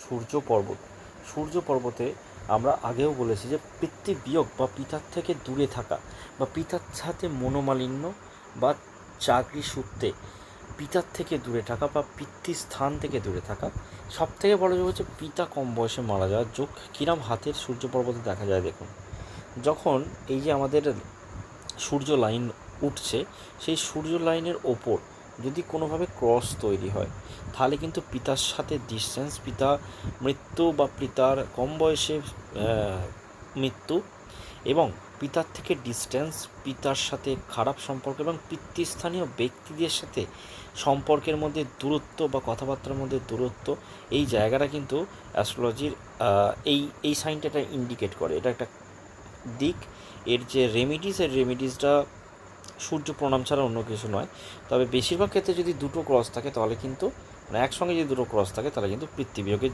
সূর্য পর্বত। সূর্য পর্বতে আমরা আগেও বলেছি যে পিতৃবিয়োগ বা পিতার থেকে দূরে থাকা বা পিতার সাথে মনোমালিন্য বা চাকরি সূত্রে পিতার থেকে দূরে থাকা বা পিতৃস্থান থেকে দূরে থাকা। সব থেকে বড় যোগ হচ্ছে পিতা কম বয়সে মারা যাওয়ার যোগ। কিরম হাতের সূর্য পর্বতে দেখা যায় দেখুন, যখন এই যে আমাদের সূর্য লাইন উঠছে, সেই সূর্য লাইনের ওপর যদি কোনোভাবে ক্রস তৈরি হয়, তাহলে কিন্তু পিতার সাথে ডিস্টেন্স, পিতা মৃত্যু বা পিতার কম বয়সে মৃত্যু এবং পিতার থেকে ডিস্টেন্স, পিতার সাথে খারাপ সম্পর্ক এবং পিতৃস্থানীয় ব্যক্তিদের সাথে সম্পর্কের মধ্যে দূরত্ব বা কথাবার্তার মধ্যে দূরত্ব, এই জায়গাটা কিন্তু অ্যাস্ট্রোলজির এই সাইনটা এটা ইন্ডিকেট করে। এটা একটা দিক। এর যে রেমিডিসটা সূর্য প্রণাম ছাড়া অন্য কিছু নয়। তবে বেশিরভাগ ক্ষেত্রে যদি দুটো ক্রস থাকে তাহলে কিন্তু, মানে একসঙ্গে যদি দুটো ক্রস থাকে তাহলে কিন্তু পিতৃবিয়োগের